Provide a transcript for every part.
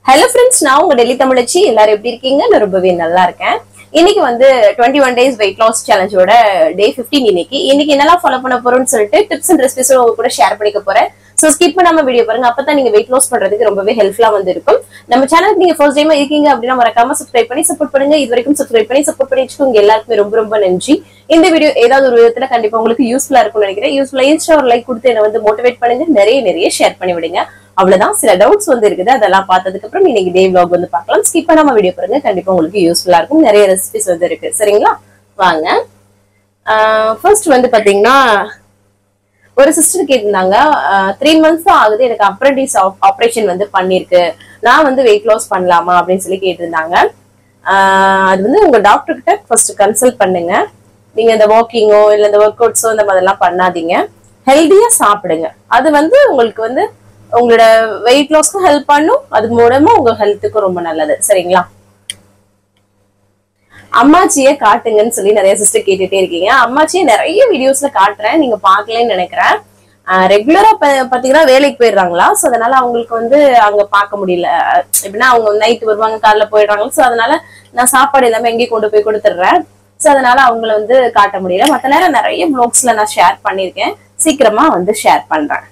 Hello friends, நான் உங்க டெல்லி தமிழச்சி. எல்லாரும் எப்படி இருக்கீங்க? நான் ரொம்பவே நல்லா இருக்கேன். இன்னைக்கு வந்து 21 days weight loss challenge ஓட day 15 இன்னைக்கு என்னெல்லாம் ஃபாலோ பண்ண போறோம்னு சொல்லிட்டு டிப்ஸ் அண்ட் ரெசிபிஸ் உங்க கூட ஷேர் பண்ணிக்க போறேன். சோ ஸ்கிப் பண்ணாம வீடியோ பாருங்க. அப்பதான் நீங்க weight loss பண்றதுக்கு ரொம்பவே ஹெல்ப்ஃபுல்லா வந்து இருக்கும். நம்ம சேனலுக்கு நீங்க ஃபர்ஸ்ட் டைம் இருக்கீங்க அப்படின்னா மறக்காம சப்ஸ்கிரைப் பண்ணி சப்போர்ட் பண்ணுங்க. இதுவரைக்கும் சப்ஸ்கிரைப் பண்ணி சப்போர்ட் பண்ணிட்டு உங்க எல்லாருக்குமே ரொம்ப ரொம்ப நன்றி. இந்த வீடியோ ஏதாவது ஒரு விதத்துல கண்டிப்பா உங்களுக்கு யூஸ்ஃபுல்லா இருக்கும்னு நினைக்கிறேன். யூஸ்ஃபுல்லா இருந்துச்சு ஒரு லைக் கொடுத்து என்ன வந்து மோட்டிவேட் பண்ணுங்க. நிறைய ஷேர் பண்ணி விடுங்க. அவ்வளவுதான். சில டவுட்ஸ் வந்து இருக்குது, அதெல்லாம் பார்த்ததுக்கு அப்புறம் இன்னைக்கு டே vlog வந்து பார்க்கலாம். ஸ்கிப் பண்ணாம வீடியோ பாருங்க, கண்டிப்பா உங்களுக்கு யூஸ்ஃபுல்லா இருக்கும். நிறைய ரெசிபிஸ் வந்து இருக்கு. சரிங்களா? வாங்க. ஃபர்ஸ்ட் வந்து பாத்தீங்கன்னா ஒரு சிஸ்டர் கேட்டிருந்தாங்க, 3 months தான் ஆகுது, எனக்கு அப்ரெண்டிஸ் ஆப்ரேஷன் வந்து பண்ணிருக்கு, நான் வந்து வெயிட் லாஸ் பண்ணலாமா அப்படின்னு சொல்லி கேட்டிருந்தாங்க. அது வந்து உங்க டாக்டர் கிட்ட ஃபர்ஸ்ட் கன்சல்ட் பண்ணுங்க. நீங்க இந்த வாக்கிங்கோ இல்ல இந்த ஒர்க் அவுட்ஸோ இந்த மாதிரிலாம் பண்ணாதீங்க. ஹெல்தியா சாப்பிடுங்க. அது வந்து உங்களுக்கு வந்து உங்களோட வெயிட் லாஸ்க்கும் ஹெல்ப் பண்ணும், அது மூலமா உங்க ஹெல்த்துக்கும் ரொம்ப நல்லது. சரிங்களா? அம்மாச்சியை காட்டுங்கன்னு சொல்லி நிறைய சிஸ்டர் கேட்டுட்டே இருக்கீங்க. அம்மாச்சியை நிறைய வீடியோஸ்ல காட்டுறேன், நீங்க பாக்கலன்னு நினைக்கிறேன். ரெகுலரா பாத்தீங்கன்னா வேலைக்கு போயிடுறாங்களா, சோ அதனால அவங்களுக்கு வந்து அங்க பாக்க முடியல. எப்படின்னா அவங்க நைட்டு வருவாங்க, காலைல போயிடுறாங்க. சோ அதனால நான் சாப்பாடு எல்லாமே எங்கேயும் கொண்டு போய் கொடுத்துடுறேன். சோ அதனால அவங்கள வந்து காட்ட முடியல. மத்த நேரம் நிறைய வ்ளாக்ஸ்ல நான் ஷேர் பண்ணிருக்கேன், சீக்கிரமா வந்து ஷேர் பண்றேன்.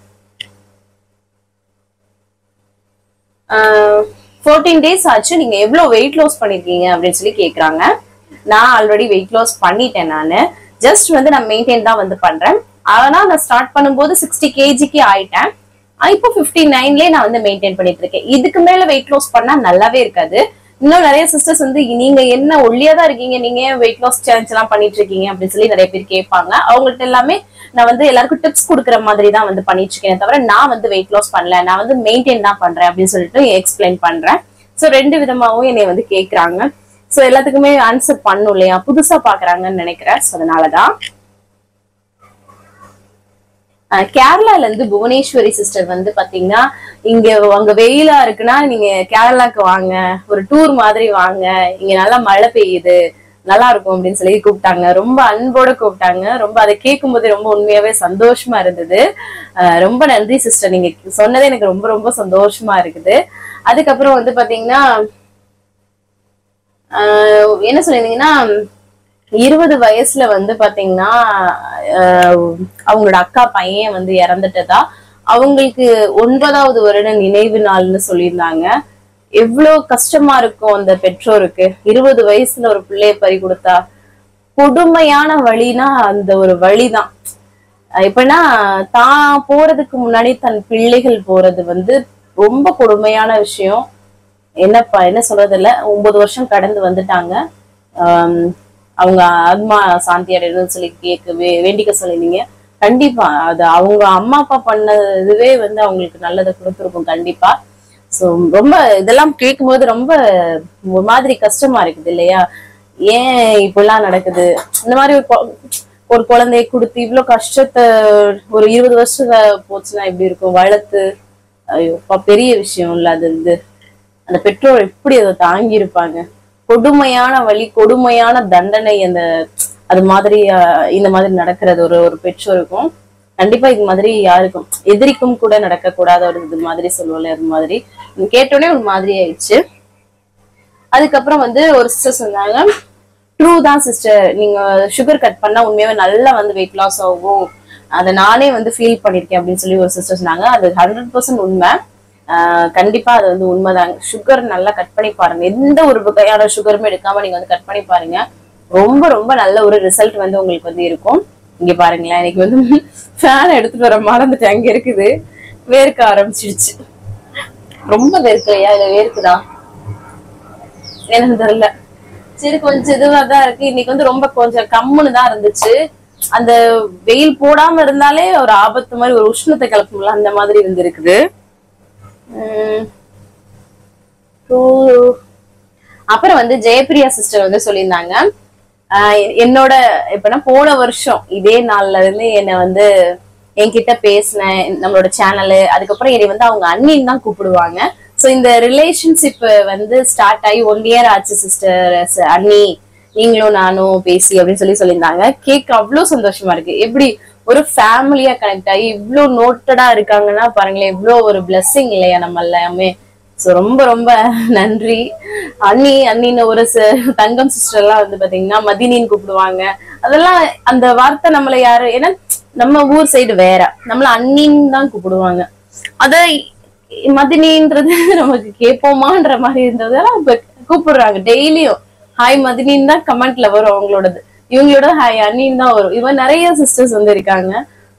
14 days ஆச்சு, நீங்க எவ்வளவு வெயிட் லாஸ் பண்ணிருக்கீங்க அப்படின்னு சொல்லி கேக்குறாங்க. நான் ஆல்ரெடி வெயிட் லாஸ் பண்ணிட்டேன். நானு ஜஸ்ட் வந்து நான் மெயின்டைன் தான் வந்து பண்றேன். ஆனா நான் ஸ்டார்ட் பண்ணும்போது 60 kg ஆயிட்டேன். இப்போ 59லயே நான் வந்து மெயின்டைன் பண்ணிட்டு இருக்கேன். இதுக்கு மேல வெயிட் லாஸ் பண்ணா நல்லாவே இருக்காது. இன்னும் நிறைய சிஸ்டர்ஸ் வந்து நீங்க என்ன ஒல்லியா தான் இருக்கீங்க, நீங்க ஏன் வெயிட் லாஸ் சேலஞ்ச் எல்லாம் பண்ணிட்டு இருக்கீங்க அப்படின்னு சொல்லி நிறைய பேர் கேட்பாங்க. அவங்கள்ட்ட எல்லாமே நான் வந்து எல்லாருக்கும் டிப்ஸ் கொடுக்குற மாதிரி தான் வந்து பண்ணிட்டு இருக்கேன், தவிர நான் வந்து வெயிட் லாஸ் பண்ணல, நான் வந்து மெயின்டைன் தான் பண்றேன் அப்படின்னு சொல்லிட்டு எக்ஸ்பிளைன் பண்றேன். சோ 2 விதமாவும் என்னை வந்து கேக்குறாங்க. சோ எல்லாத்துக்குமே ஆன்சர் பண்ணும் இல்லையா, புதுசா பாக்குறாங்கன்னு நினைக்கிறேன். சோ அதனாலதான். கேரளால இருந்து புவனேஸ்வரி சிஸ்டர் வந்து பாத்தீங்கன்னா, இங்க அங்க வெயிலா இருக்குன்னா நீங்க கேரளாக்கு வாங்க, ஒரு டூர் மாதிரி வாங்க, இங்க நல்லா மழை பெய்யுது, நல்லா இருக்கும் அப்படின்னு சொல்லி கூப்பிட்டாங்க. ரொம்ப அன்போட கூப்பிட்டாங்க. ரொம்ப அதை கேட்கும் போது ரொம்ப உண்மையாவே சந்தோஷமா இருந்தது. ரொம்ப நன்றி சிஸ்டர், நீங்க சொன்னதே எனக்கு ரொம்ப ரொம்ப சந்தோஷமா இருக்குது. அதுக்கப்புறம் வந்து பாத்தீங்கன்னா என்ன சொல்லிருந்தீங்கன்னா, 20 வயசுல வந்து பாத்தீங்கன்னா அவங்களோட அக்கா பையன் வந்து இறந்துட்டதா, அவங்களுக்கு 9வது வருட நினைவு நாள்னு சொல்லியிருந்தாங்க. எவ்வளவு கஷ்டமா இருக்கும் அந்த பெற்றோருக்கு. 20 வயசுல ஒரு பிள்ளைய பறி கொடுத்தா கொடுமையான வழினா அந்த ஒரு வழிதான். எப்படின்னா தான் போறதுக்கு முன்னாடி தன் பிள்ளைகள் போறது வந்து ரொம்ப கொடுமையான விஷயம். என்ன சொல்றது இல்ல, 9 வருஷம் கடந்து வந்துட்டாங்க. அவங்க ஆத்மா சாந்தி அடையணும்னு சொல்லி வேண்டிக்க சொல்லிருந்தீங்க. கண்டிப்பா அது அவங்க அம்மா அப்பா பண்ணதுவே வந்து அவங்களுக்கு நல்லதை கொடுத்துருக்கும் கண்டிப்பா. சோ ரொம்ப இதெல்லாம் கேட்கும்போது ரொம்ப ஒரு மாதிரி கஷ்டமா இருக்குது இல்லையா, ஏன் இப்பெல்லாம் நடக்குது. இந்த மாதிரி ஒரு குழந்தைய கொடுத்து இவ்வளவு கஷ்டத்தை ஒரு 20 வருஷம் போச்சுன்னா எப்படி இருக்கும் வளர்த்து. ஐயோ பெரிய விஷயம் இல்ல அது. வந்து அந்த பெற்றோர் எப்படி அதை தாங்கி இருப்பாங்க. கொடுமையான வழி, கொடுமையான தண்டனை. அது மாதிரி இந்த மாதிரி நடக்கிறது ஒரு பெற்றோருக்கும் கண்டிப்பா இது மாதிரி யாருக்கும் எதிரிக்கும் கூட நடக்க கூடாத ஒரு இது மாதிரி சொல்லுவோம்ல, அது மாதிரி கேட்டோடனே ஒரு மாதிரி ஆயிடுச்சு. அதுக்கப்புறம் வந்து ஒரு சிஸ்டர் சொன்னாங்க, ட்ரூ தான் சிஸ்டர், நீங்க சுகர் கட் பண்ணா உண்மையாவே நல்லா வந்து வெயிட் லாஸ் ஆகும், அதை நானே வந்து ஃபீல் பண்ணிருக்கேன் அப்படின்னு சொல்லி ஒரு சிஸ்டர் சொன்னாங்க. அது 100% உண்மை. கண்டிப்பா அது வந்து உண்மைதாங்க. சுகர் நல்லா கட் பண்ணி பாருங்க. எந்த ஒரு வகையான சுகருமே எடுக்காம நீங்க வந்து கட் பண்ணி பாருங்க. ரொம்ப ரொம்ப நல்ல ஒரு ரிசல்ட் வந்து உங்களுக்கு வந்து இருக்கும். இங்க பாருங்களேன், இன்னைக்கு வந்து ஃபேன் எடுத்துட்டு வர மறந்துட்டேன், அங்க இருக்குது, வேர்க்க ஆரம்பிச்சிடுச்சு. ரொம்ப வேர்க்கலையா இல்ல வேர்க்குதா எனக்கு தெரியல. சரி கொஞ்சம் இதுவாதான் இருக்கு. இன்னைக்கு வந்து ரொம்ப கொஞ்சம் கம்முன்னு தான் இருந்துச்சு. அந்த வெயில் போடாம இருந்தாலே ஒரு ஆபத்து மாதிரி, ஒரு உஷ்ணத்தை கிளப்பும்ல, அந்த மாதிரி வந்து இருக்குது. அப்புறம் வந்து ஜெயபிரியா சிஸ்டர் வந்து சொல்லியிருந்தாங்க, என்னோட இப்பனா போன வருஷம் இதே நாள்ல இருந்து என்ன வந்து என்கிட்ட பேசினேன் நம்மளோட சேனலு. அதுக்கப்புறம் என்னை வந்து அவங்க அண்ணின்னு தான் கூப்பிடுவாங்க. சோ இந்த ரிலேஷன்ஷிப் வந்து ஸ்டார்ட் ஆகி 1 year ஆச்சு சிஸ்டர், அண்ணி நீங்களும் நானும் பேசி அப்படின்னு சொல்லியிருந்தாங்க. கேட்க அவ்வளவு சந்தோஷமா இருக்கு. எப்படி ஒரு ஃபேமிலியா கனெக்ட் ஆகி இவ்வளவு நோட்டடா இருக்காங்கன்னா பாருங்களேன், இவ்வளவு ஒரு பிளெஸிங் இல்லையா நம்ம எல்லாமே. சோ ரொம்ப ரொம்ப நன்றி. அண்ணின்னு ஒரு தங்கம் சிஸ்டர் எல்லாம் வந்து பாத்தீங்கன்னா மதினின்னு கூப்பிடுவாங்க. அதெல்லாம் அந்த வார்த்தை நம்மள யாரு, ஏன்னா நம்ம ஊர் சைடு வேற, நம்மள அண்ணின்னு தான் கூப்பிடுவாங்க. அத மதினின்றது நமக்கு கேட்போமான்ற மாதிரி இருந்ததெல்லாம் இப்ப கூப்பிடுறாங்க டெய்லியும். ஹாய் மதினின்னு தான் கமெண்ட்ல வரும் அவங்களோடது, இவங்களோட ஹாய் அண்ணின்னு தான் வரும். இவன் நிறைய சிஸ்டர்ஸ் வந்து இருக்காங்க.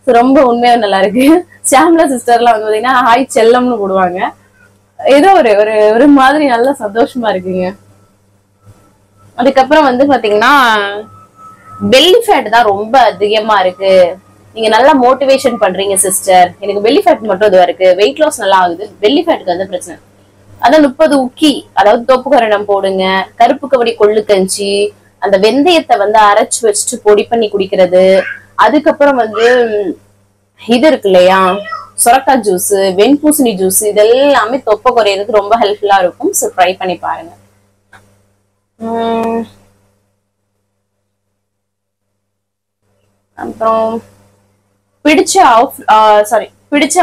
ரொம்ப உண்மையா நல்லா இருக்கு. ஷாம்லா சிஸ்டர் எல்லாம் வந்து பாத்தீங்கன்னா ஹாய் செல்லம்னு போடுவாங்க. ஏதோ ஒரு ஒரு மாதிரி நல்ல சந்தோஷமா இருக்குங்க. அதுக்கப்புறம் வந்து பாத்தீங்கன்னா பெல்லி ஃபேட் தான் ரொம்ப அதிகமா இருக்கு, நீங்க நல்லா மோட்டிவேஷன் பண்றீங்க சிஸ்டர், எனக்கு பெல்லி ஃபேட் மட்டும் இதுவா இருக்கு, வெயிட் லாஸ் நல்லா ஆகுது, பெல்லி ஃபேட்டுக்கு வந்து பிரச்சனை. அதான் 30 உக்கி, அதாவது தொப்பு கரணம் போடுங்க, கருப்பு கவடி கொள்ளு கஞ்சி, அந்த வெந்தயத்தை வந்து அரைச்சு வச்சுட்டு பொடி பண்ணி குடிக்கிறது. அதுக்கப்புறம் வந்து இது இருக்கு இல்லையா, சொரக்காய் ஜூஸ், வெண்பூசணி ஜூஸ், இதெல்லாமே தொப்பை குறையிறதுக்கு ரொம்ப ஹெல்ப்ஃபுல்லா இருக்கும். ஸோ ட்ரை பண்ணி பாருங்க. அப்புறம் பிடிச்ச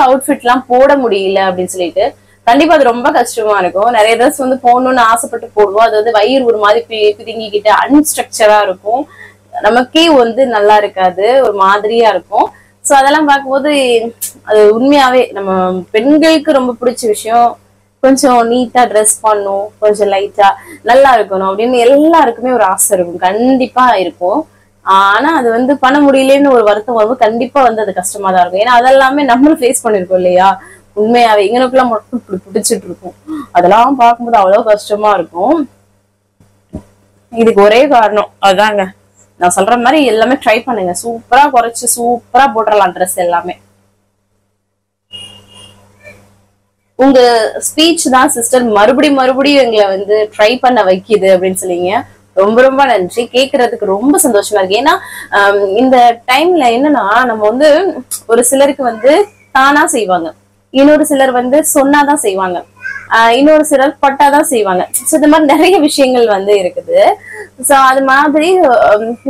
அவுட்ஃபிட் எல்லாம் போட முடியல அப்படின்னு சொல்லிட்டு, கண்டிப்பா அது ரொம்ப கஷ்டமா இருக்கும். நிறைய ட்ரெஸ் வந்து போடணும்னு ஆசைப்பட்டு போடுவோம், அது வந்து வயிறு ஒரு மாதிரி பிதுங்கிக்கிட்டு அன்ஸ்ட்ரக்சரா இருக்கும், நமக்கே வந்து நல்லா இருக்காது, ஒரு மாதிரியா இருக்கும். சோ அதெல்லாம் பார்க்கும்போது அது உண்மையாவே நம்ம பெண்களுக்கு ரொம்ப பிடிச்ச விஷயம், கொஞ்சம் நீட்டா ட்ரெஸ் பண்ணும், கொஞ்சம் லைட்டா நல்லா இருக்கணும் அப்படின்னு எல்லாருக்குமே ஒரு ஆசை இருக்கும், கண்டிப்பா இருக்கும். ஆனா அது வந்து பண்ண முடியலன்னு ஒரு வருத்தம் வரும்போது கண்டிப்பா வந்து அது கஷ்டமா தான் இருக்கும். ஏன்னா அதெல்லாமே நம்மளும் ஃபேஸ் பண்ணிருக்கோம் இல்லையா. உண்மையாவே எங்களுக்குலாம் மட்டும் பிடிச்சிட்டு இருக்கும், அதெல்லாம் பார்க்கும்போது அவ்வளவு கஷ்டமா இருக்கும். இதுக்கு ஒரே காரணம் அதாங்க, நான் சொல்ற மாதிரி எல்லாமே ட்ரை பண்ணுங்க, சூப்பரா குறைச்சு சூப்பரா போட்டுடலாம் ட்ரெஸ் எல்லாமே. உங்க ஸ்பீச் தான் சிஸ்டர் மறுபடியும் எங்களை வந்து ட்ரை பண்ண வைக்குது அப்படின்னு சொல்லிங்க. ரொம்ப ரொம்ப நன்றி, கேக்குறதுக்கு ரொம்ப சந்தோஷமா இருக்கு. ஏன்னா இந்த டைம்ல என்னன்னா நம்ம வந்து ஒரு சிலருக்கு வந்து தானா செய்வாங்க, இன்னொரு சிலர் வந்து சொன்னாதான் செய்வாங்க, இன்னொரு சிலர் பட்டாதான் செய்வாங்க. சோ இந்த மாதிரி நிறைய விஷயங்கள் வந்து இருக்குது. சோ அது மாதிரி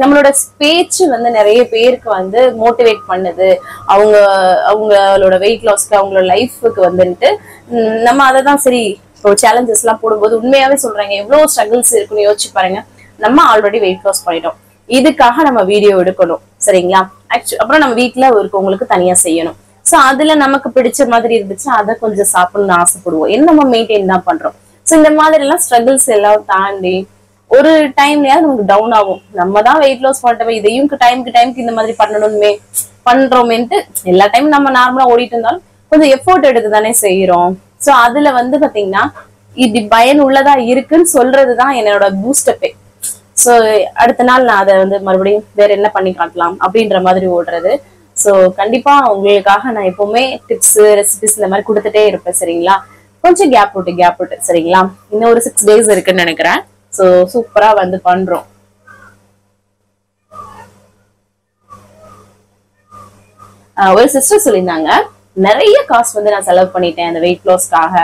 நம்மளோட பேச்சு வந்து நிறைய பேருக்கு வந்து மோட்டிவேட் பண்ணுது, அவங்களோட வெயிட் லாஸ்க்கு, அவங்களோட லைஃபுக்கு வந்துட்டு நம்ம அதை தான் சரி இப்போ சேலஞ்சஸ் எல்லாம் போடும்போது உண்மையாவே சொல்றாங்க, எவ்வளவு ஸ்ட்ரகிள்ஸ் இருக்குன்னு யோசிச்சு பாருங்க. நம்ம ஆல்ரெடி வெயிட் லாஸ் பண்ணிட்டோம், இதுக்காக நம்ம வீடியோ எடுக்கணும் சரிங்களா. அப்புறம் நம்ம வீட்டுல இருக்கவங்களுக்கு தனியா செய்யணும். சோ அதுல நமக்கு பிடிச்ச மாதிரி இருந்துச்சு, அதை கொஞ்சம் சாப்பிடணும்னு ஆசைப்படுவோம், என்ன நம்ம மெயின்டைன் தான் பண்றோம். சோ இந்த மாதிரி எல்லாம் ஸ்ட்ரகிள்ஸ் எல்லாம் தாண்டி ஒரு டைம்லயாவது நமக்கு டவுன் ஆகும், நம்ம தான் வெயிட் லாஸ் பண்ணிட்டோம், இதையும் டைமுக்கு இந்த மாதிரி பண்ணணுமே பண்றோமேன்ட்டு எல்லா டைமும் நம்ம நார்மலா ஓடிட்டு இருந்தாலும் கொஞ்சம் எஃபோர்ட் எடுத்து தானே செய்யறோம். சோ அதுல வந்து பாத்தீங்கன்னா இது பயன் உள்ளதா இருக்குன்னு சொல்றதுதான் என்னோட பூஸ்டப்பே. சோ அடுத்த நாள் நான் அதை வந்து மறுபடியும் வேற என்ன பண்ணி காட்டலாம் அப்படின்ற மாதிரி ஓடுறது. சோ கண்டிப்பா உங்களுக்காக நான் எப்பவுமே டிப்ஸ் ரெசிபிஸ் இந்த மாதிரி கொடுத்துட்டே இருப்பேன் சரிங்களா. கொஞ்சம் கேப் விட்டு சரிங்களா. இன்னும் ஒரு 6 days இருக்குன்னு நினைக்கிறேன். சோ சூப்பரா வந்து பண்றோம். ஒரு சிஸ்டர் சொல்லியிருந்தாங்க, நிறைய காசு வந்து நான் செலவு பண்ணிட்டேன் அந்த வெயிட் லாஸ்க்காக,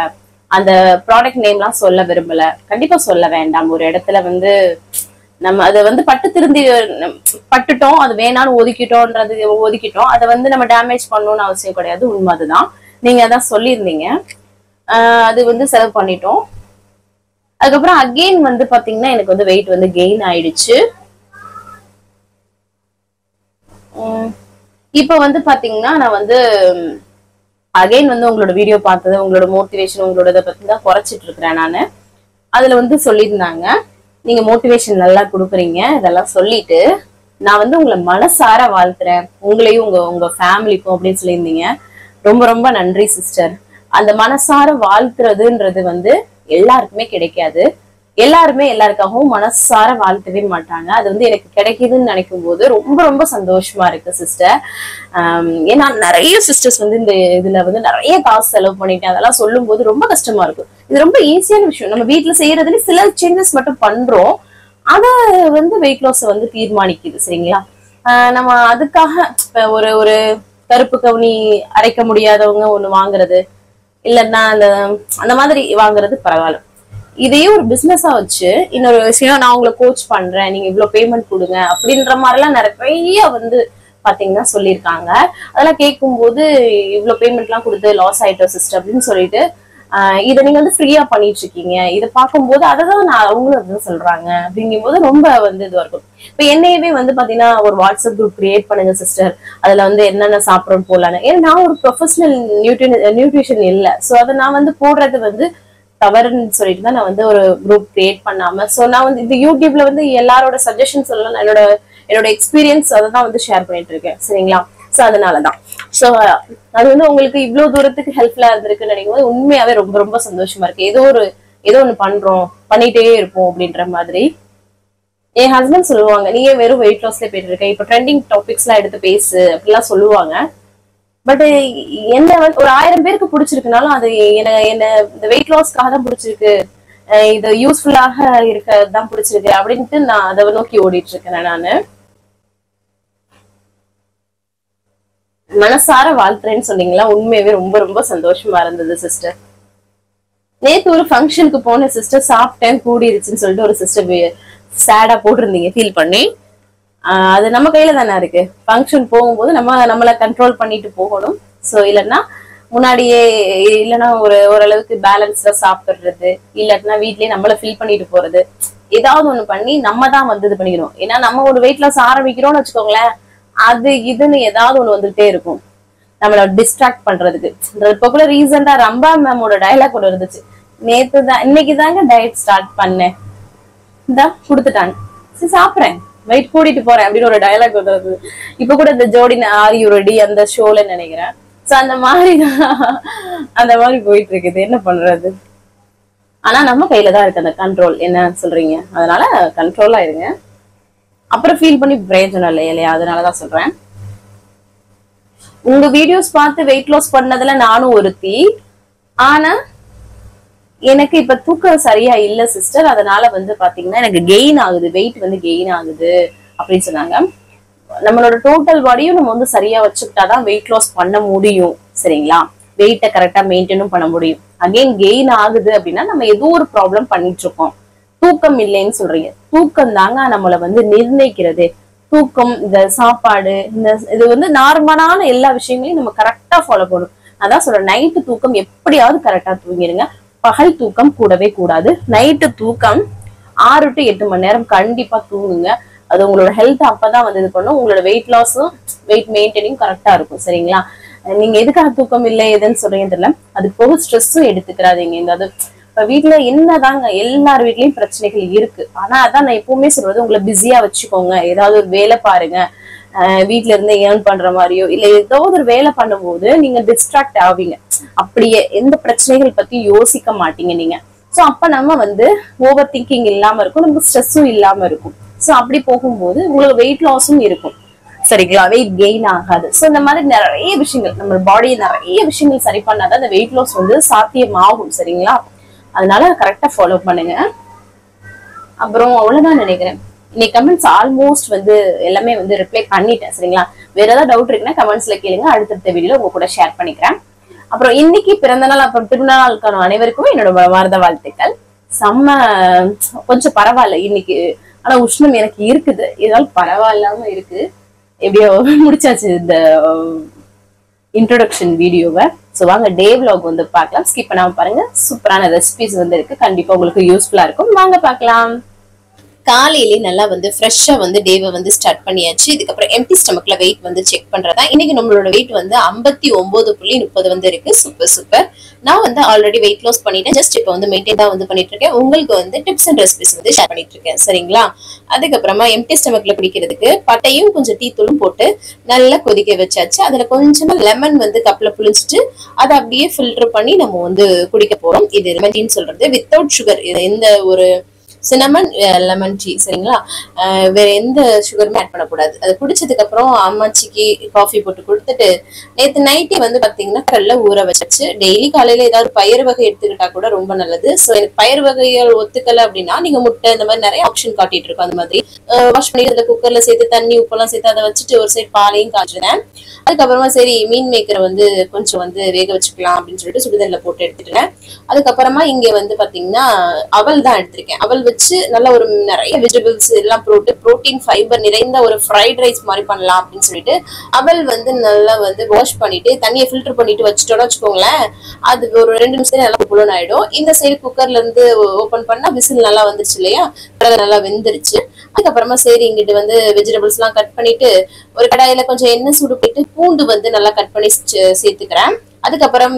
அந்த ப்ராடக்ட் நேம்லாம் சொல்ல விரும்பல, கண்டிப்பா சொல்ல வேண்டாம். ஒரு இடத்துல வந்து நம்ம அதை வந்து பட்டுட்டோம், அது வேணான்னு ஒதுக்கிட்டோம், அதை வந்து நம்ம டேமேஜ் பண்ணணும்னு அவசியம் கிடையாது, உண்மை அதுதான். நீங்க அதான் சொல்லியிருந்தீங்க, அது வந்து செலவு பண்ணிட்டோம். அதுக்கப்புறம் அகெயின் வந்து பாத்தீங்கன்னா எனக்கு வந்து வெயிட் வந்து கெயின் ஆயிடுச்சு. இப்ப வந்து பாத்தீங்கன்னா நான் வந்து அகைன் வந்து உங்களோட வீடியோ பார்த்தது, உங்களோட மோட்டிவேஷன், உங்களோட இதை பத்தி தான் குறைச்சிட்டு இருக்கிறேன் நானு. அதுல வந்து சொல்லியிருந்தாங்க, நீங்க மோட்டிவேஷன் நல்லா கொடுக்குறீங்க, இதெல்லாம் சொல்லிட்டு நான் வந்து உங்களை மனசார வாழ்த்துறேன், உங்களையும் உங்க ஃபேமிலிக்கும் அப்படின்னு சொல்லியிருந்தீங்க. ரொம்ப ரொம்ப நன்றி சிஸ்டர். அந்த மனசார வாழ்த்துறதுன்றது வந்து எல்லாருக்குமே கிடைக்காது, எல்லாருமே எல்லாருக்காகவும் மனசார வாழ்த்தவே மாட்டாங்க. அது வந்து எனக்கு கிடைக்குதுன்னு நினைக்கும் போது ரொம்ப ரொம்ப சந்தோஷமா இருக்கு சிஸ்டர். ஏன்னா நிறைய சிஸ்டர்ஸ் வந்து இந்த இதுல வந்து நிறைய காசு செலவு பண்ணிட்டேன், அதெல்லாம் சொல்லும் போது ரொம்ப கஷ்டமா இருக்கும். இது ரொம்ப ஈஸியான விஷயம், நம்ம வீட்டுல செய்யறதுல சில சேஞ்சஸ் மட்டும் பண்றோம், அத வந்து வெயிட் லாஸ் வந்து தீர்மானிக்குது சரிங்களா. நம்ம அதுக்காக ஒரு ஒரு கருப்பு கவுனி அரைக்க முடியாதவங்க ஒண்ணு வாங்குறது, இல்லைன்னா அந்த மாதிரி வாங்குறது பரவாயில்ல. இதையே ஒரு பிசினஸா வச்சு இன்னொரு விஷயம், நான் உங்களை கோச் பண்றேன், நீங்க இவ்வளவு பேமெண்ட் கொடுங்க அப்படின்ற மாதிரிலாம் நிறைய வந்து பாத்தீங்கன்னா சொல்லியிருக்காங்க. அதெல்லாம் கேட்கும் போது இவ்வளவு பேமெண்ட் எல்லாம் கொடுத்து லாஸ் ஆயிட்டோம் சிஸ்டர் அப்படின்னு சொல்லிட்டு இதை நீங்க வந்து ஃப்ரீயா பண்ணிட்டு இருக்கீங்க, இதை பார்க்கும்போது அதான் நான் அவங்களும் அதுதான் சொல்றாங்க அப்படிங்கும் போது ரொம்ப வந்து இதுவா இருக்கும். இப்ப என்னையவே வந்து பாத்தீங்கன்னா ஒரு வாட்ஸ்அப் குரூப் கிரியேட் பண்ணுங்க சிஸ்டர், அதுல வந்து என்னென்ன சாப்பிடணும் போலான்னு. ஏன்னா நான் ஒரு ப்ரொஃபஷனல் நியூட்ரிஷன் இல்ல, சோ அதை நான் வந்து போடுறது வந்து தவறுன்னு சொல்லிட்டு தான் நான் வந்து ஒரு குரூப் கிரியேட் பண்ணாம, சோ நான் வந்து இந்த யூடியூப்ல வந்து எல்லாரோட சஜஷன்ஸ் எல்லாம் என்னோட எக்ஸ்பீரியன்ஸ் அதை தான் வந்து ஷேர் பண்ணிட்டு இருக்கேன் சரிங்களா. சோ அதனாலதான் சோ அது வந்து உங்களுக்கு இவ்வளவு தூரத்துக்கு ஹெல்ப்ஃபுல்லா இருந்திருக்குன்னு நினைக்கும் போது உண்மையாவே ரொம்ப ரொம்ப சந்தோஷமா இருக்கு. ஏதோ ஒண்ணு பண்றோம், பண்ணிட்டே இருப்போம் அப்படின்ற மாதிரி. என் ஹஸ்பண்ட் சொல்லுவாங்க, நீயே வெறும் வெயிட் லாஸ்ல போயிட்டு இருக்க, இப்ப ட்ரெண்டிங் டாபிக்ஸ் எல்லாம் எடுத்து பேசு அப்படிலாம் சொல்லுவாங்க. பட் என்ன வந்து ஒரு 1000 பேருக்கு பிடிச்சிருக்குனாலும் அது என்ன இந்த வெயிட் லாஸ்க்காக தான் பிடிச்சிருக்கு, இது யூஸ்ஃபுல்லாக இருக்கதான் பிடிச்சிருக்கு அப்படின்ட்டு நான் அதை நோக்கி ஓடிட்டு இருக்கேன். நானு மனசார வாழ்த்துறேன்னு சொன்னீங்களா, உண்மையாவே ரொம்ப ரொம்ப சந்தோஷமா இருந்தது சிஸ்டர். நேத்து ஒரு ஃபங்க்ஷனுக்கு போன சிஸ்டர், சாப்பிட்டேன் கூடிருச்சுன்னு சொல்லிட்டு ஒரு சிஸ்டர் சேடா போட்டிருந்தீங்க, ஃபீல் பண்ணி. அது நம்ம கையில தானே இருக்கு. ஃபங்க்ஷன் போகும்போது நம்மள கண்ட்ரோல் பண்ணிட்டு போகணும். சோ இல்லைன்னா முன்னாடியே இல்லைன்னா ஓரளவுக்கு பேலன்ஸ்டா சாப்பிடுறது, இல்லாட்டினா வீட்லயே நம்மள ஃபீல் பண்ணிட்டு போறது, ஏதாவது ஒண்ணு பண்ணி நம்ம தான் வந்து இது பண்ணிக்கணும். ஏன்னா நம்ம ஒரு வெயிட் லாஸ் ஆரம்பிக்கிறோம்னு வச்சுக்கோங்களேன், அது இதுன்னு ஏதாவது ஒண்ணு வந்துட்டே இருக்கும் நம்மள டிஸ்ட்ராக்ட் பண்றதுக்கு. இப்ப கூட ரீசெண்டா ரம்பா மேமோட டயலாக் ஒண்ணு இருந்துச்சு, இன்னைக்கு தாங்க டயட் ஸ்டார்ட் பண்ணேன், இந்தா கொடுத்துட்டாங்க, சரி சாப்பிடுறேன், வெயிட் கூட்டிட்டு போறேன் அப்படின்னு ஒரு டயலாக் வருது. இப்ப கூட இந்த ஜோடி ஆர் யூ ரெடி அந்த ஷோல நினைக்கிறேன். சோ அந்த மாதிரி போயிட்டு இருக்குது, என்ன பண்றது. ஆனா நம்ம கையில தான் இருக்கு அந்த கண்ட்ரோல், என்ன சொல்றீங்க. அதனால கண்ட்ரோலா இருங்க, அப்புறம் ஃபீல் பண்ணி பிரயோஜனம் இல்லையா. அதனாலதான் சொல்றேன். உங்க வீடியோஸ் பார்த்து வெயிட் லாஸ் பண்ணதுல நானும் ஒருத்தி. ஆனா எனக்கு இப்ப தூக்கம் சரியா இல்ல சிஸ்டர், அதனால வந்து பாத்தீங்கன்னா எனக்கு கெயின் ஆகுது, வெயிட் வந்து கெயின் ஆகுது அப்படின்னு சொன்னாங்க. நம்மளோட டோட்டல் பாடியும் நம்ம வந்து சரியா வச்சுக்கிட்டாதான் வெயிட் லாஸ் பண்ண முடியும் சரிங்களா. வெயிட்டை கரெக்டா மெயின்டைனும் பண்ண முடியும். அகைன் கெயின் ஆகுது அப்படின்னா நம்ம ஏதோ ஒரு ப்ராப்ளம் பண்ணிட்டு இருக்கோம். தூக்கம் இல்லைன்னு சொல்றீங்க, தூக்கம் தாங்க நம்மளை வந்து நிர்ணயிக்கிறது. தூக்கம், இந்த சாப்பாடு, இது வந்து நார்மலான எல்லா விஷயங்களையும் நம்ம கரெக்டா ஃபாலோ பண்ணணும். அதான் சொல்றேன், நைட்டு தூக்கம் எப்படியாவது கரெக்டா தூங்கிடுங்க. பகல் தூக்கம் கூடவே கூடாது. நைட்டு தூக்கம் 6 to 8 மணி நேரம் கண்டிப்பா தூங்குங்க. அது உங்களோட ஹெல்த் அப்பதான் வந்து இது பண்ணும். உங்களோட வெயிட் லாஸும் வெயிட் மெயின்டைனிங் கரெக்டா இருக்கும் சரிங்களா. நீங்க எதுக்காக தூக்கம் இல்லை எதுன்னு சொல்றீங்க தெரியல. அது போக ஸ்ட்ரெஸ்ஸும் எடுத்துக்கிறாதீங்க. இந்த அது இப்ப வீட்டுல என்னதாங்க எல்லார் வீட்லயும் பிரச்சனைகள் இருக்கு. ஆனா அதான் நான் எப்பவுமே சொல்றது, உங்களை பிஸியா வச்சுக்கோங்க. ஏதாவது ஒரு வேலை பாருங்க, வீட்டுல இருந்து ஏர்ன் பண்ற மாதிரியோ இல்ல ஏதோ ஒரு வேலை பண்ணும்போது நீங்க டிஸ்ட்ராக்ட் ஆவீங்க. அப்படியே எந்த பிரச்சனைகள் பத்தி யோசிக்க மாட்டீங்க நீங்க. சோ அப்ப நம்ம வந்து ஓவர் திங்கிங் இல்லாம இருக்கும், நமக்கு ஸ்ட்ரெஸ்ஸும் இல்லாம இருக்கும். சோ அப்படி போகும்போது உங்களுக்கு வெயிட் லாஸும் இருக்கும் சரிங்களா, வெயிட் கெயின் ஆகாது. சோ இந்த மாதிரி நிறைய விஷயங்கள், நம்ம பாடியை நிறைய விஷயங்கள் சரி பண்ணாதான் அந்த வெயிட் லாஸ் வந்து சாத்தியமாகும் சரிங்களா. அதனால கரெக்டா ஃபாலோ பண்ணுங்க. அப்புறம் அவ்வளவுதான் நினைக்கிறேன். இன்னைக்கு கமெண்ட்ஸ் ஆல்மோஸ்ட் வந்து எல்லாமே வந்து ரிப்ளை பண்ணிட்டேன் சரிங்களா. வேற ஏதாவது டவுட் இருக்குன்னா கமெண்ட்ஸ்ல கேளுங்க, அடுத்தடுத்த வீடியோல உங்க கூட ஷேர் பண்ணிக்கிறேன். அப்புறம் இன்னைக்கு பிறந்த நாள் அப்புறம் திருநாளுக்கான அனைவருக்குமே என்னோட மனமார்ந்த வாழ்த்துக்கள். செம்ம கொஞ்சம் பரவாயில்ல இன்னைக்கு, ஆனா உஷ்ணம் எனக்கு இருக்குது, இதனால பரவாயில்லாம இருக்கு. எப்படியோ முடிச்சாச்சு இந்த இன்ட்ரோடக்ஷன் வீடியோவை. ஸோ வாங்க டே விலாக் வந்து பார்க்கலாம், ஸ்கிப் பண்ணாம பாருங்க. சூப்பரான ரெசிபிஸ் வந்து இருக்கு, கண்டிப்பா உங்களுக்கு யூஸ்ஃபுல்லா இருக்கும். வாங்க பார்க்கலாம். காலையிலே நல்லா வந்து ஃப்ரெஷ்ஷா வந்து டேவை வந்து ஸ்டார்ட் பண்ணியாச்சு. இதுக்கப்புறம் எம்டி ஸ்டமக்ல வெயிட் வந்து செக் பண்றதா. இன்னைக்கு நம்மளோட வெயிட் வந்து 59.30 வந்து இருக்கு. Super super. நான் வந்து ஆல்ரெடி வெயிட் லாஸ் பண்ணிட்டேன், ஜஸ்ட் இப்போ வந்து மெயின்டைன் தான் வந்து பண்ணிட்டு இருக்கேன். உங்களுக்கு வந்து டிப்ஸ் அண்ட் ரெசிபிஸ் வந்து ஷேர் பண்ணிட்டு இருக்கேன் சரிங்களா. அதுக்கப்புறமா எம்டி ஸ்டமக்ல குடிக்கிறதுக்கு பட்டையும் கொஞ்சம் டீத்தூளும் போட்டு நல்லா கொதிக்க வச்சாச்சு. அதுல கொஞ்சமா லெமன் வந்து கப்ல புளிஞ்சிட்டு அதை அப்படியே ஃபில்டர் பண்ணி நம்ம வந்து குடிக்க போறோம். இது லெமன் டீன்னு சொல்றது, வித்தவுட் சுகர். எந்த ஒரு சினமன் லெமன் டீ சரிங்களா. வேற எந்த சுகருமே ஆட் பண்ணக்கூடாது. அது குடிச்சதுக்கு அப்புறம் அம்மாச்சிக்கு காஃபி போட்டு கொடுத்துட்டு நேற்று நைட்டே வந்து பாத்தீங்கன்னா கடல ஊற வச்சாச்சு. டெய்லி காலையில ஏதாவது பயிர் வகை எடுத்துக்கிட்டா கூட ரொம்ப நல்லது. ஸோ எனக்கு பயிர் வகைகள் ஒத்துக்கல அப்படின்னா நீங்க முட்டை இந்த மாதிரி நிறைய ஆப்ஷன் காட்டிட்டு இருக்கோம். அந்த மாதிரி வாஷ் பண்ணி அதுல குக்கர்ல சேர்த்து தண்ணி உப்பெல்லாம் சேர்த்து அதை வச்சுட்டு ஒரு சைடு பாலையும் காய்ச்சினேன். அதுக்கப்புறமா சரி மீன் மேக்கரை வந்து கொஞ்சம் வந்து வேக வச்சுக்கலாம் அப்படின்னு சொல்லிட்டு சுடுதண்ணில போட்டு எடுத்துட்டேன். அதுக்கப்புறமா இங்க வந்து பாத்தீங்கன்னா அவல் தான் எடுத்திருக்கேன். அவல் வச்சு நல்லா ஒரு நிறைய வெஜிடபிள்ஸ் எல்லாம் போட்டு புரோட்டீன் ஃபைபர் நிறைந்த ஒரு ஃப்ரைட் ரைஸ் மாதிரி பண்ணலாம் அப்படின்னு சொல்லிட்டு அவல் வந்து நல்லா வந்து வாஷ் பண்ணிட்டு தண்ணியை ஃபில்டர் பண்ணிட்டு வச்சுட்டோம்னு வச்சுக்கோங்களேன், அது ஒரு 2 நிமிஷம் நல்லா புலன் ஆயிடும். இந்த சைடு குக்கர்ல இருந்து ஓபன் பண்ணா விசில் நல்லா வந்துருச்சு இல்லையா, நல்லா வெந்துருச்சு. அதுக்கப்புறமா சரி இங்கிட்டு வந்து வெஜிடபிள்ஸ் எல்லாம் கட் பண்ணிட்டு ஒரு கடாயில கொஞ்சம் எண்ணெய் சூடு போயிட்டு பூண்டு வந்து நல்லா கட் பண்ணி சேர்த்துக்கிறேன். அதுக்கப்புறம்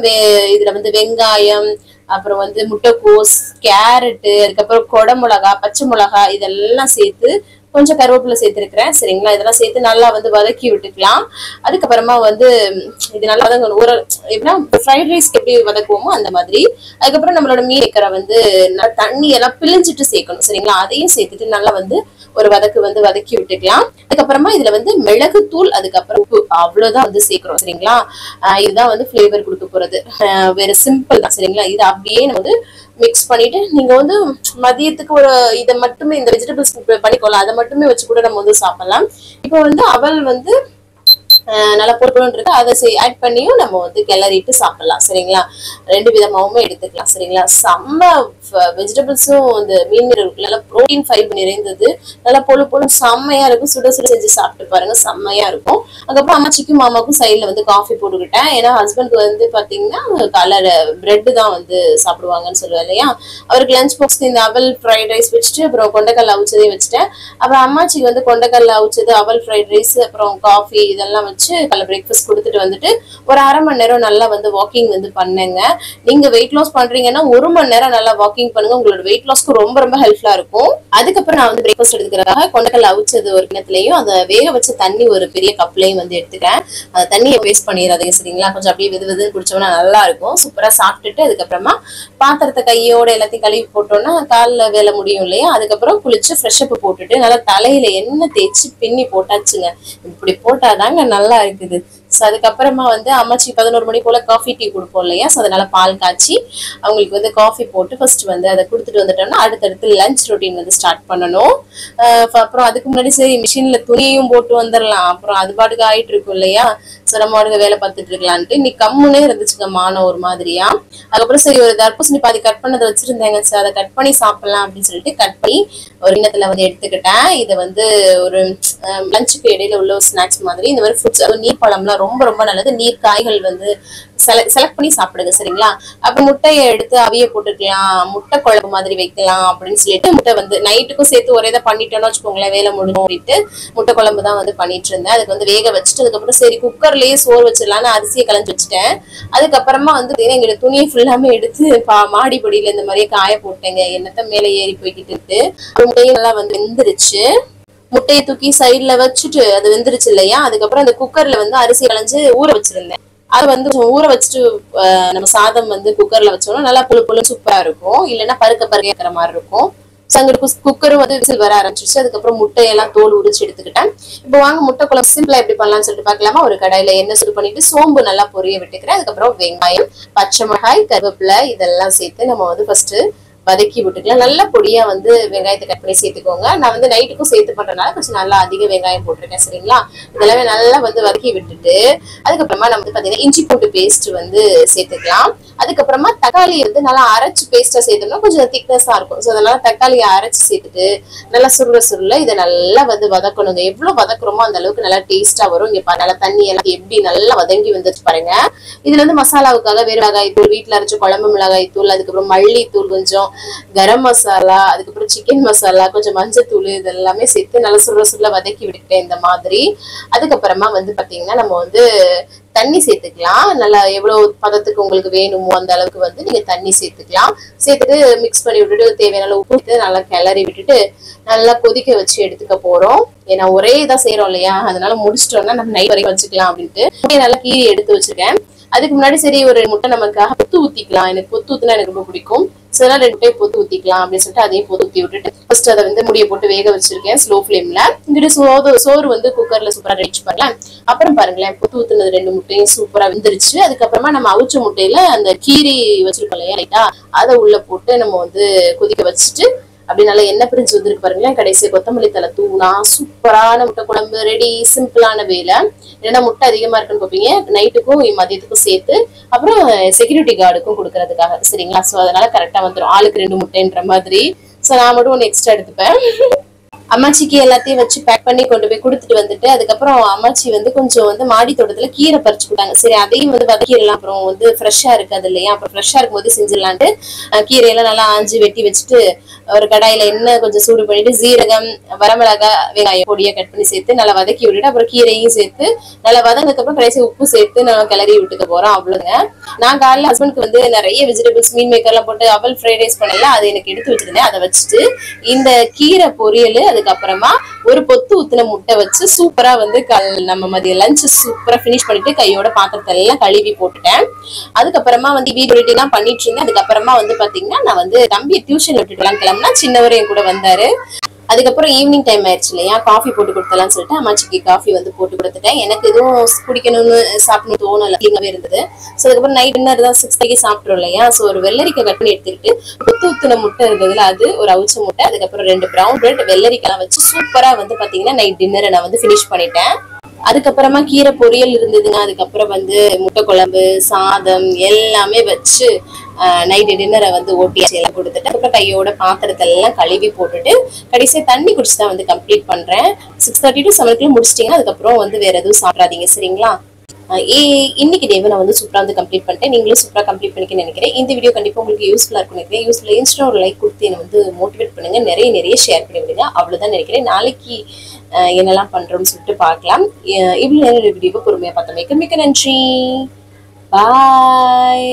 இதுல வந்து வெங்காயம், அப்புறம் வந்து முட்டைக்கோஸ், கேரட்டு, அதுக்கப்புறம் கொடை மிளகா, பச்சை மிளகா இதெல்லாம் சேர்த்து கொஞ்சம் கருவேப்பிலை சேர்த்திருக்கிறேன். சரிங்களா, இதெல்லாம் சேர்த்து நல்லா வந்து வதக்கி விட்டுக்கலாம். அதுக்கப்புறமா வந்து இது நல்லா வதங்கணும். ஒரு எப்படின்னா ஃப்ரைட் ரைஸ்க்கு எப்படி வதக்குவோமோ அந்த மாதிரி. அதுக்கப்புறம் நம்மளோட மீன் மேக்கரை வந்து தண்ணி எல்லாம் பிழிஞ்சிட்டு சேர்க்கணும். சரிங்களா, அதையும் சேர்த்துட்டு நல்லா வந்து ஒரு வதக்கு வந்து வதக்கி விட்டுக்கலாம். அதுக்கப்புறமா இதுல வந்து மிளகுத்தூள், அதுக்கப்புறம் உப்பு, அவ்வளவுதான் வந்து சேர்க்கிறோம். சரிங்களா, இதுதான் வந்து ஃபிளேவர் கொடுக்க போறது. வேற சிம்பிள் தான். சரிங்களா, இது அப்படியே நம்ம வந்து மிக்ஸ் பண்ணிட்டு நீங்க வந்து மதியத்துக்கு ஒரு இதை மட்டுமே இந்த வெஜிடபிள்ஸ் பண்ணிக்கோலாம், அதை மட்டுமே வச்சு கூட நம்ம வந்து சாப்பிடலாம். இப்போ வந்து அவல் வந்து நல்லா பொருட்கள் இருக்கு, அதை ஆட் பண்ணியும் நம்ம வந்து கிளறிட்டு சாப்பிடலாம். சரிங்களா, 2 விதமாவுமே எடுத்துக்கலாம். சரிங்களா, செம்ம வெஜிடபிள்ஸும் இந்த மீன் நல்லா புரோட்டீன் ஃபைபர் நிறைந்தது, நல்லா பொழு செம்மையா இருக்கும். சுட சுட செஞ்சு சாப்பிட்டு பாருங்க, செம்மையா இருக்கும். அதுக்கப்புறம் அம்மாச்சிக்கும் மாமாவுக்கும் சைட்ல வந்து காஃபி போட்டுக்கிட்டேன். ஏன்னா ஹஸ்பண்ட்க்கு வந்து பாத்தீங்கன்னா கலர் பிரெட் தான் வந்து சாப்பிடுவாங்கன்னு சொல்லுவேன் இல்லையா, அவருக்கு லஞ்ச் பாக்ஸ்க்கு இந்த அவல் ஃப்ரைட் ரைஸ் வச்சுட்டு அப்புறம் கொண்டைக்கல்ல அவிச்சதையும் வச்சுட்டேன். அப்புறம் அம்மாச்சிக்கு வந்து கொண்டைக்கல்ல அவிச்சது, அவல் ஃப்ரைட் ரைஸ், அப்புறம் காஃபி இதெல்லாம் வச்சு காலை பிரேக்ஃபாஸ்ட் கொடுத்துட்டு வந்துட்டு ஒரு 1/2 மணி நேரம் நல்லா வந்து வாக்கிங் வந்து பண்ணுங்க. நீங்க வெயிட் லாஸ் பண்றீங்கன்னா 1 மணி நேரம் நல்லா வாக்கிங் பண்ணுங்க, உங்களோட வெயிட் லாஸ்க்கு ரொம்ப ரொம்ப ஹெல்ப்ஃபுல்லா இருக்கும். அதுக்கப்புறம் நான் வந்து பிரேக்ஃபாஸ்ட் எடுத்துக்கிறதுக்காக கொண்டைக்கல்ல அவிச்சது ஒரு கிணத்துலயும் அதை வேக வச்ச தண்ணி ஒரு பெரிய கப்லையும் வந்து எடுத்துக்கிறேன். அந்த தண்ணியை வேஸ்ட் பண்ணிடாதீங்க. சரிங்களா, கொஞ்சம் அப்படியே வெது குடிச்சோம்னா நல்லா இருக்கும். சூப்பரா சாப்பிட்டுட்டு அதுக்கப்புறமா பாத்திரத்தை கையோட எல்லாத்தையும் கழுவி போட்டோம்னா காலில் வேலை முடியும் இல்லையா. அதுக்கப்புறம் குளிச்சு ஃப்ரெஷ் அப் போட்டுட்டு நல்லா தலையில எண்ணெய் தேய்ச்சி பின்னி போட்டாச்சுங்க. இப்படி போட்டாதாங்க நல்லா இருக்குது. ஸோ அதுக்கப்புறமா வந்து அம்மாச்சி 11 மணி போல காஃபி டீ கொடுப்போம் இல்லையா, ஸோ அதனால பால் காய்ச்சி அவங்களுக்கு வந்து காஃபி போட்டு ஃபர்ஸ்ட் வந்து அதை கொடுத்துட்டு வந்துட்டோம்னா அடுத்தடுத்து லஞ்ச் ரொட்டீன் வந்து ஸ்டார்ட் பண்ணணும். அப்புறம் அதுக்கு முன்னாடி சரி மிஷின்ல துணியும் போட்டு வந்துடலாம், அப்புறம் அது பாட்டுக்கு ஆயிட்டு இருக்கும் இல்லையா, ஸோ நம்ம வாடகை வேலை பார்த்துட்டு இருக்கலான்ட்டு இன்னைக்கு கம்முனே இருந்துச்சுங்க மான ஒரு மாதிரியா. அதுக்கப்புறம் சரி ஒரு தர்பூசணி பாதி கட் பண்ணதை வச்சிருந்தேங்க, சார் அதை கட் பண்ணி சாப்பிடலாம் அப்படின்னு சொல்லிட்டு கட் பண்ணி ஒரு கிண்ணத்துல வந்து எடுத்துக்கிட்டேன். இதை வந்து ஒரு லஞ்சுக்கு இடையில உள்ள ஒரு ஸ்நாக்ஸ் மாதிரி. இந்த மாதிரி ஃப்ரூட்ஸ், நீர் பழம்லாம் ரொம்ப ரொம்ப நல்லது. நீர் காய்கள் வந்து செலக்ட் பண்ணி சாப்பிடுங்க. சரிங்களா, அப்ப முட்டையை எடுத்து அவிய போட்டுக்கலாம், முட்டை குழம்பு மாதிரி வைக்கலாம் அப்படின்னு சொல்லிட்டு முட்டை வந்து நைட்டுக்கும் சேர்த்து ஒரே இதை பண்ணிட்டோம்னு வச்சுக்கோங்களேன், வேலை முடியும் அப்படின்ட்டு முட்டை குழம்பு தான் வந்து பண்ணிட்டு இருந்தேன். அதுக்கு வந்து வேக வச்சுட்டு அதுக்கப்புறம் சரி குக்கர்லயே சோறு வச்சிடலான்னு அரிசியை கலைஞ்சு வச்சுட்டேன். அதுக்கப்புறமா வந்து எங்களுக்கு துணியை ஃபுல்லாமே எடுத்து மாடி பொடியில இந்த மாதிரியே காய போட்டேங்க. என்னத்த மேலே ஏறி போய்கிட்டு இருக்கு. முட்டையும் நல்லா வந்து வெந்துருச்சு. முட்டையை தூக்கி சைட்ல வச்சுட்டு அது வெந்துருச்சு இல்லையா, அதுக்கப்புறம் அந்த குக்கர்ல வந்து அரிசி களைஞ்சு ஊற வச்சிருந்தேன். அதை வந்து ஊற வச்சுட்டு நம்ம சாதம் வந்து குக்கர்ல வச்சோம்னா நல்லா புழு சூப்பரா இருக்கும், இல்லைன்னா பருக்க இருக்கிற மாதிரி இருக்கும். குக்கரும் வந்து விசில் வர ஆரம்பிச்சிருச்சு. அதுக்கப்புறம் முட்டையெல்லாம் தோல் உரிச்சு எடுத்துக்கிட்டேன். இப்போ வாங்க முட்டை குழம்பு சிம்பிளா எப்படி பண்ணலாம்னு சொல்லிட்டு பார்க்கலாமா. ஒரு கடாயில எண்ணெய் சுடு பண்ணிட்டு சோம்பு நல்லா பொரிய விட்டுக்கிறேன். அதுக்கப்புறம் வெங்காயம், பச்சை மிளகாய், கருவேப்பிலை இதெல்லாம் சேர்த்து நம்ம வந்து ஃபர்ஸ்ட் வதக்கி விட்டுக்கலாம். நல்லா பொடியா வந்து வெங்காயத்தை கட் பண்ணி சேர்த்துக்கோங்க. நான் வந்து நைட்டுக்கும் சேர்த்து பண்றதுனால கொஞ்சம் நல்லா அதிக வெங்காயம் போட்டிருக்கேன். சரிங்களா, இதெல்லாமே நல்லா வந்து வதக்கி விட்டுட்டு அதுக்கப்புறமா நம்ம வந்து பாத்தீங்கன்னா இஞ்சி பூண்டு பேஸ்ட் வந்து சேர்த்துக்கலாம். அதுக்கப்புறமா தக்காளி வந்து நல்லா அரைச்சு பேஸ்டா சேர்த்தோம்னா கொஞ்சம் திக்னஸா இருக்கும். ஸோ அதனால தக்காளியை அரைச்சு சேர்த்துட்டு நல்லா சுருள இதை நல்லா வந்து வதக்கணுங்க. எவ்வளவு வதக்குறோமோ அந்த அளவுக்கு நல்லா டேஸ்டா வரும். இங்க நல்லா தண்ணி எல்லாம் எப்படி நல்லா வதங்கி வந்துச்சு பாருங்க. இதுல வந்து மசாலாவுக்காக வேறு மிளகாய் தூள், வீட்டுல அரைச்ச குழம்பு மிளகாய் தூள், அதுக்கப்புறம் மல்லி தூள், கொஞ்சம் கரம் மசாலா, அதுக்கப்புறம் சிக்கன் மசாலா, கொஞ்சம் மஞ்சத்தூள் இதெல்லாமே சேர்த்து நல்லா சுருள வதக்கி விட்டுட்டேன் இந்த மாதிரி. அதுக்கப்புறமா வந்து பாத்தீங்கன்னா நம்ம வந்து தண்ணி சேர்த்துக்கலாம். நல்லா எவ்வளவு பதத்துக்கு உங்களுக்கு வேணுமோ அந்த அளவுக்கு வந்து நீங்க தண்ணி சேர்த்துக்கலாம். சேர்த்துட்டு மிக்ஸ் பண்ணி விட்டுட்டு தேவையான உப்பு நல்லா கிளறி விட்டுட்டு நல்லா கொதிக்க வச்சு எடுத்துக்க போறோம். ஏன்னா ஒரே இதான் செய்யறோம் இல்லையா, அதனால முடிச்சிட்டோம்னா நம்ம நைட் வரைக்கும் வச்சுக்கலாம் அப்படின்ட்டு நல்லா கீரி எடுத்து வச்சிருக்கேன். அதுக்கு முன்னாடி சரி ஒரு முட்டை நமக்காக பொத்து ஊத்திக்கலாம். எனக்கு பொத்து ஊத்துனா எனக்கு ரொம்ப பிடிக்கும். ஸோ 2 முட்டையை பொத்து ஊத்திக்கலாம் அப்படின்னு சொல்லிட்டு அதையும் பொத்து ஊத்தி விட்டுட்டு ஃபர்ஸ்ட் அதை வந்து முடியை போட்டு வேக வச்சிருக்கேன் ஸ்லோ ஃபிளேம்ல. இங்கிட்டு சோறு வந்து குக்கர்ல சூப்பரா ரெடி பண்ணலாம். அப்புறம் பாருங்களேன், பொத்து ஊத்துனது 2 முட்டையும் சூப்பரா வெந்துருச்சு. அதுக்கப்புறமா நம்ம அவிச்ச முட்டையில அந்த கீரி வச்சிருக்கோம் இல்லையா லைட்டா, அதை உள்ள போட்டு நம்ம வந்து கொதிக்க வச்சுட்டு அப்படி நல்லா எண்ணெய் பிரிஞ்சு வந்துருக்கு பாருங்களேன். கடைசி கொத்தமல்லி தலை தூணா சூப்பரான முட்டை குழம்பு ரெடி. சிம்பிளான வேலை. ஏன்னா முட்டை அதிகமா இருக்குன்னு பார்ப்பீங்க, நைட்டுக்கும் மதியத்துக்கும் சேர்த்து, அப்புறம் செக்யூரிட்டி கார்டுக்கும் கொடுக்கறதுக்காக. சரிங்களா? ஸோ அதனால கரெக்டா வந்துடும். ஆளுக்கு 2 முட்டைன்ற மாதிரி. ஸோ நான் மட்டும் ஒன்று எக்ஸ்ட்ரா எடுத்துப்பேன். அம்மாச்சிக்கு எல்லாத்தையும் வச்சு பேக் பண்ணி கொண்டு போய் கொடுத்துட்டு வந்துட்டு, அதுக்கப்புறம் அம்மாச்சி வந்து கொஞ்சம் வந்து மாடி தோட்டத்துல கீரை பறிச்சு கொடுத்தாங்க. சரி அதையும் வந்து வதக்கிடலாம், அப்புறம் வந்து ஃப்ரெஷ்ஷா இருக்காது இல்லையா, அப்புறம் ஃப்ரெஷ்ஷா இருக்கும் போது செஞ்சிடலான்ட்டு கீரையெல்லாம் நல்லா ஆஞ்சி வெட்டி வச்சுட்டு ஒரு கடாயில எண்ணெய் கொஞ்சம் சூடு பண்ணிட்டு சீரகம், வரமிளகா, வெங்காயம் பொடியை கட் பண்ணி சேர்த்து நல்லா வதக்கி விட்டுட்டு, அப்புறம் கீரையும் சேர்த்து நல்லா வதங்கினதுக்கு அப்புறம் கடைசி உப்பு சேர்த்து நம்ம கிளறி விட்டுக்க போறோம். அவ்வளவுங்க. நான் காலையில ஹஸ்பண்ட்க்கு வந்து நிறைய வெஜிடபிள்ஸ் மீன் மேக்கர் எல்லாம் போட்டு அவல் ஃப்ரைட் ரைஸ் பண்ணல, அது எனக்கு எடுத்து வச்சிருந்தேன். அதை வச்சுட்டு இந்த கீரை பொரியல், அதுக்கப்புறமா ஒரு பொத்து ஊத்துன முட்டை வச்சு சூப்பரா வந்து நம்ம மதிய லஞ்ச் சூப்பரா பினிஷ் பண்ணிட்டு கையோட பாத்திரத்தை எல்லாம் கழுவி போட்டுட்டேன். அதுக்கப்புறமா வந்து வீடியோ எல்லாம் பண்ணிட்டு இருந்தேன். அதுக்கப்புறமா வந்து பாத்தீங்கன்னா நான் வந்து தம்பியை டியூஷன் விட்டுட்டுலாம் கிளம்புனா, சின்னவரும் என் கூட வந்தாரு. அதுக்கப்புறம் ஈவினிங் டைம் ஆயிடுச்சு இல்லையா, காஃபி போட்டு கொடுத்தலாம்னு சொல்லிட்டு அம்மாச்சிக்கு காஃபி வந்து போட்டு கொடுத்துட்டேன். எனக்கு எதுவும் குடிக்கணும்னு சாப்பிடணும் தோணல, கிளீனாவே இருந்தது. ஸோ அதுக்கப்புறம் நைட் டின்னர் தான் 6 சாப்பிட்றோம் இல்லையா. ஸோ ஒரு வெள்ளரிக்காய் கட் பண்ணி எடுத்துக்கிட்டு கொத்து ஊத்துன முட்டை இருந்ததுல அது ஒரு அவிச்ச முட்டை, அதுக்கப்புறம் 2 ப்ரௌன் பிரெட், வெள்ளரிக்காய் வச்சு சூப்பரா வந்து பாத்தீங்கன்னா நைட் டின்னரை நான் வந்து பினிஷ் பண்ணிட்டேன். அதுக்கப்புறமா கீரை பொரியல் இருந்ததுங்க. அதுக்கப்புறம் வந்து முட்டை குழம்பு, சாதம் எல்லாமே வச்சு நைட் டின்னரை வந்து ஓட்டி எல்லாம் கொடுத்துட்டு, அப்புறம் கையோட பாத்திரத்தை எல்லாம் கழுவி போட்டுட்டு கடைசியா தண்ணி குடிச்சுதான் வந்து கம்ப்ளீட் பண்றேன். 6:30 to 7 முடிச்சிட்டீங்கன்னா அதுக்கப்புறம் வந்து வேற எதுவும் சாப்பிடாதீங்க. சரிங்களா? இன்னைக்கு டேவை நான் வந்து சூப்பரா வந்து கம்ப்ளீட் பண்ணிட்டேன். நீங்களும் சூப்பரா கம்ப்ளீட் பண்ணிக்க நினைக்கிறேன். இந்த வீடியோ கண்டிப்பா உங்களுக்கு யூஸ்ஃபுல்லா இருக்கும் நினைக்கிறேன். யூஸ்ஃபுல்லா இருந்துச்சுன்னா ஒரு லைக் கொடுத்து என்னை வந்து மோட்டிவேட் பண்ணுங்க, நிறைய ஷேர் பண்ணி விடுங்க. அவ்வளவுதான் நினைக்கிறேன். நாளைக்கு என்னெல்லாம் பண்றோம்னு சொல்லிட்டு பார்க்கலாம். இவ்வளவு நேரம் வீடியோவை பொறுமையா பார்த்தோம். மிக்க நன்றி. பாய்.